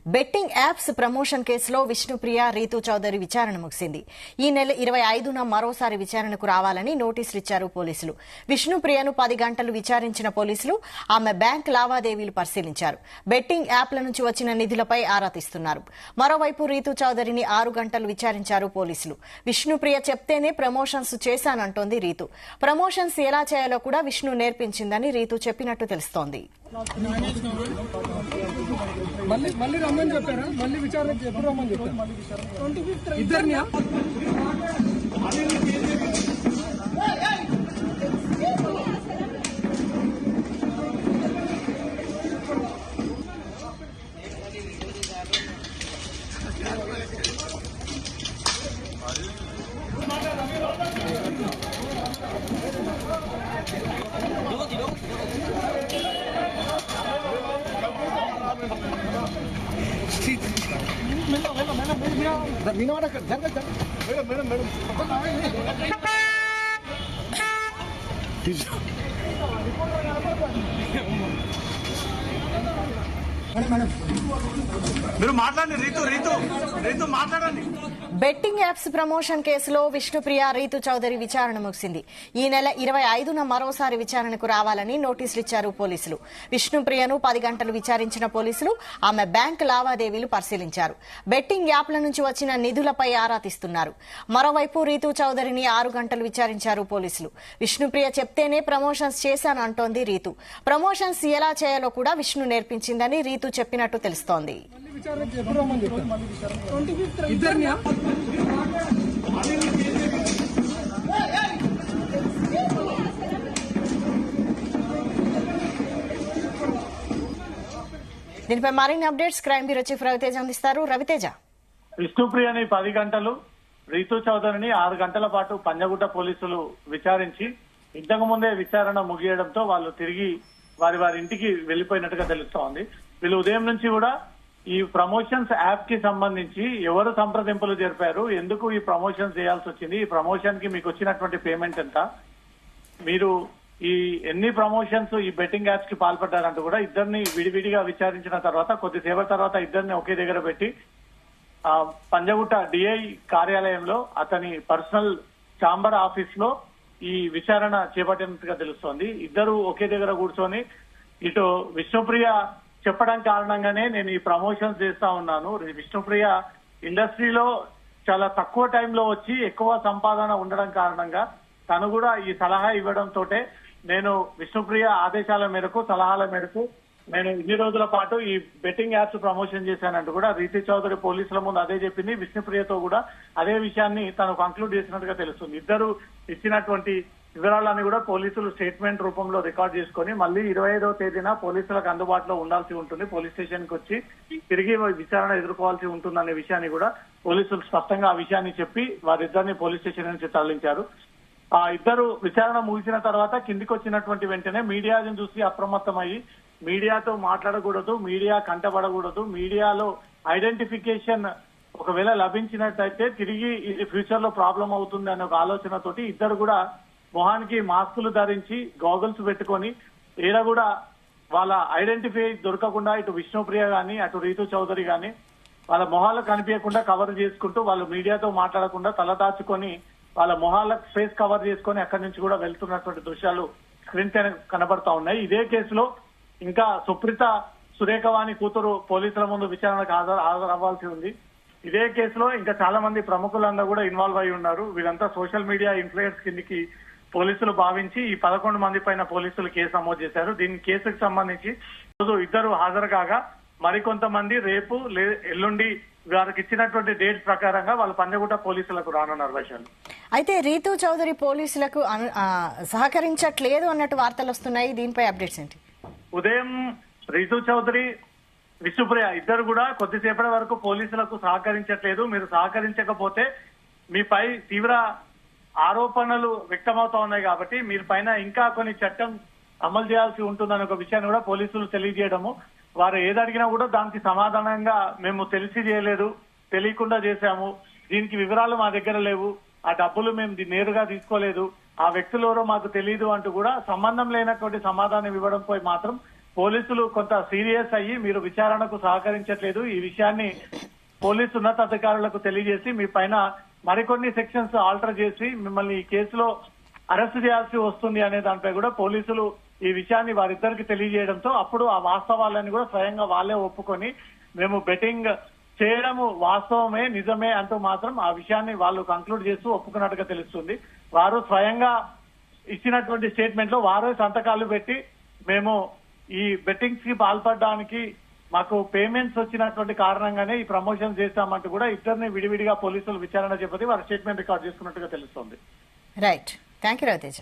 Betting apps promotion కేసులో విష్ణుప్రియ, రీతూ చౌదరి విచారణ ముగిసింది. ఈ నెల 25న మరోసారి విచారణకు రావాలని నోటీసులు ఇచ్చారు పోలీసులు. విష్ణుప్రియను 10 గంటలు విచారించిన పోలీసులు ఆమె బ్యాంక్ లావాదేవీలు పరిశీలించారు. బెట్టింగ్ యాప్ల నుంచి వచ్చిన నిధులపై ఆరా తీస్తున్నారు. మరోవైపు రీతూ చౌదరిని 6 గంటలు విచారించారు పోలీసులు. విష్ణుప్రియ చెప్తేనే ప్రమోషన్స్ చేశానంటోంది రీతూ. ప్రమోషన్స్ ఎలా చేయాలో కూడా విష్ణు నేర్పించిందని రీతూ చెప్పినట్టు తెలుస్తోంది. మళ్ళీ రమ్మని చెప్పారా? మళ్ళీ విచారణకు ఎప్పుడు రమ్మని చెప్పారు? ఇద్దరిని మీరు మాట్లాడండి. రీతు మాట్లాడండి. బెట్టింగ్ యాప్స్ ప్రమోషన్ కేసులో విష్ణుప్రియ, రీతూ చౌదరి విచారణ ముగిసింది. ఈ నెల 25న మరోసారి విచారణకు రావాలని నోటీసులు ఇచ్చారు పోలీసులు. విష్ణుప్రియను 10 గంటలు విచారించిన పోలీసులు ఆమె బ్యాంక్ లావాదేవీలు పరిశీలించారు. బెట్టింగ్ యాప్ల నుంచి వచ్చిన నిధులపై ఆరా తీస్తున్నారు. మరోవైపు రీతూ చౌదరిని 6 గంటలు విచారించారు పోలీసులు. విష్ణుప్రియ చెప్తేనే ప్రమోషన్స్ చేశానంటోంది రీతూ. ప్రమోషన్స్ ఎలా చేయాలో కూడా విష్ణు నేర్పించిందని రీతూ చెప్పినట్టు తెలుస్తోంది. దీనిపై మరిన్ని updates crime bureau chief Raviteja అందిస్తారు. రవితేజ, విష్ణుప్రియని 10 గంటలు, రీతూ చౌదరిని 6 గంటల పాటు పంజగుట్ట పోలీసులు విచారించి ఇంతకు ముందే విచారణ ముగియడంతో వాళ్ళు తిరిగి వారి ఇంటికి వెళ్లిపోయినట్టుగా తెలుస్తోంది. వీళ్ళు ఉదయం నుంచి కూడా ఈ ప్రమోషన్స్ యాప్ కి సంబంధించి ఎవరు సంప్రదింపులు జరిపారు, ఎందుకు ఈ ప్రమోషన్స్ చేయాల్సి వచ్చింది, ఈ ప్రమోషన్ కి మీకు వచ్చినటువంటి పేమెంట్ ఎంత, మీరు ఈ ఎన్ని ప్రమోషన్స్ ఈ బెట్టింగ్ యాప్స్ కి పాల్పడ్డారంటూ కూడా ఇద్దరిని విడివిడిగా విచారించిన తర్వాత కొద్దిసేపటి తర్వాత ఇద్దరిని ఒకే దగ్గర పెట్టి పంజగుట్ట డిఐ కార్యాలయంలో అతని పర్సనల్ ఛాంబర్ ఆఫీస్ లో ఈ విచారణ చేపట్టినట్టుగా తెలుస్తోంది. ఇద్దరు ఒకే దగ్గర కూర్చొని ఇటు విష్ణుప్రియ చెప్పడం కారణంగానే నేను ఈ ప్రమోషన్స్ చేస్తా ఉన్నాను, విష్ణుప్రియ ఇండస్ట్రీలో చాలా తక్కువ టైంలో వచ్చి ఎక్కువ సంపాదన ఉండడం కారణంగా తను కూడా ఈ సలహా ఇవ్వడంతో నేను విష్ణుప్రియ ఆదేశాల మేరకు, సలహాల మేరకు నేను ఇన్ని రోజుల పాటు ఈ బెట్టింగ్ యాప్స్ ప్రమోషన్ చేశానంటూ కూడా రీతూ చౌదరి పోలీసుల ముందు అదే చెప్పింది. విష్ణుప్రియతో కూడా అదే విషయాన్ని తను కంక్లూడ్ చేసినట్టుగా తెలుస్తుంది. ఇద్దరు ఇచ్చినటువంటి వివరాలన్నీ కూడా పోలీసులు స్టేట్మెంట్ రూపంలో రికార్డ్ చేసుకుని మళ్ళీ 25వ తేదీన పోలీసులకు అందుబాటులో ఉండాల్సి ఉంటుంది. పోలీస్ స్టేషన్ కి వచ్చి తిరిగి విచారణ ఎదుర్కోవాల్సి ఉంటుందనే విషయాన్ని కూడా పోలీసులు స్పష్టంగా ఆ విషయాన్ని చెప్పి వారిద్దరిని పోలీస్ స్టేషన్ నుంచి తరలించారు. ఆ ఇద్దరు విచారణ ముగిసిన తర్వాత కిందికి వచ్చినటువంటి వెంటనే మీడియాని చూసి అప్రమత్తమయ్యి మీడియాతో మాట్లాడకూడదు, మీడియా కంటపడకూడదు, మీడియాలో ఐడెంటిఫికేషన్ ఒకవేళ లభించినట్టయితే తిరిగి ఇది ఫ్యూచర్ లో ప్రాబ్లం అవుతుంది అనే ఒక ఆలోచనతోటి ఇద్దరు కూడా మొహానికి మాస్కులు ధరించి గాగుల్స్ పెట్టుకొని ఈడ కూడా వాళ్ళ ఐడెంటిఫై దొరకకుండా ఇటు విష్ణుప్రియ గాని అటు రీతూ చౌదరి గాని వాళ్ళ మొహాలు కనిపించకుండా కవర్ చేసుకుంటూ వాళ్ళు మీడియాతో మాట్లాడకుండా తల దాచుకొని వాళ్ళ మొహాలకు ఫేస్ కవర్ చేసుకొని అక్కడి నుంచి కూడా వెళ్తున్నటువంటి దృశ్యాలు స్క్రీన్ పైన కనబడతా ఉన్నాయి. ఇదే కేసులో ఇంకా సుప్రీత సురేఖవాణి కూతురు పోలీసుల ముందు విచారణకు హాజరవ్వాల్సి ఉంది. ఇదే కేసులో ఇంకా చాలా మంది ప్రముఖులందరూ కూడా ఇన్వాల్వ్ అయి ఉన్నారు. వీరంతా సోషల్ మీడియా ఇన్ఫ్లుయెన్స్ కిందికి పోలీసులు భావించి ఈ 11 మంది పైన పోలీసులు కేసు నమోదు చేశారు. దీని కేసుకు సంబంధించి రోజు ఇద్దరు హాజరు కాగా మరికొంతమంది రేపు ఎల్లుండి వారికి ఇచ్చినటువంటి డేట్ ప్రకారంగా వాళ్ళు పంజగుట్ట పోలీసులకు రానున్నారు. వైశాలి, అయితే రీతూ చౌదరి పోలీసులకు సహకరించట్లేదు అన్నట్టు వార్తలు వస్తున్నాయి. దీనిపై అప్డేట్స్ ఏంటి? ఉదయం రీతూ చౌదరి, విష్ణుప్రియ ఇద్దరు కూడా కొద్దిసేపటి వరకు పోలీసులకు సహకరించట్లేదు, మీరు సహకరించకపోతే మీపై తీవ్ర ఆరోపణలు వ్యక్తమవుతా ఉన్నాయి కాబట్టి మీరు పైన ఇంకా కొన్ని చట్టం అమలు చేయాల్సి ఉంటుందనే ఒక విషయాన్ని కూడా పోలీసులు తెలియజేయడము, వారు ఏదడిగినా కూడా దానికి సమాధానంగా మేము తెలిసి చేయలేదు, తెలియకుండా చేశాము, దీనికి వివరాలు మా దగ్గర లేవు, ఆ డబ్బులు మేము నేరుగా తీసుకోలేదు, ఆ వ్యక్తులు ఎవరో మాకు తెలియదు అంటూ కూడా సంబంధం లేనటువంటి సమాధానం ఇవ్వడంపై మాత్రం పోలీసులు కొంత సీరియస్ అయ్యి మీరు విచారణకు సహకరించట్లేదు, ఈ విషయాన్ని పోలీసు ఉన్నతాధికారులకు తెలియజేసి మీ పైన మరికొన్ని సెక్షన్స్ ఆల్టర్ చేసి మిమ్మల్ని ఈ కేసులో అరెస్ట్ చేయాల్సి వస్తుంది అనే దానిపై కూడా పోలీసులు ఈ విషయాన్ని వారిద్దరికి తెలియజేయడంతో అప్పుడు ఆ వాస్తవాలను కూడా స్వయంగా వాళ్ళే ఒప్పుకొని మేము బెట్టింగ్ చేయడము వాస్తవమే నిజమే అంటూ మాత్రం ఆ విషయాన్ని వాళ్ళు కంక్లూడ్ చేస్తూ ఒప్పుకున్నట్టుగా తెలుస్తుంది. వారు స్వయంగా ఇచ్చినటువంటి స్టేట్మెంట్ లో వారే సంతకాలు పెట్టి మేము ఈ బెట్టింగ్స్ కి పాల్పడడానికి మాకు పేమెంట్స్ వచ్చినటువంటి కారణంగానే ఈ ప్రమోషన్ చేస్తామంటూ కూడా ఇద్దరిని విడివిడిగా పోలీసులు విచారణ చేపట్టి వారి స్టేట్మెంట్ రికార్డ్ చేసుకున్నట్టుగా తెలుస్తోంది. Right, thank you Raviteja.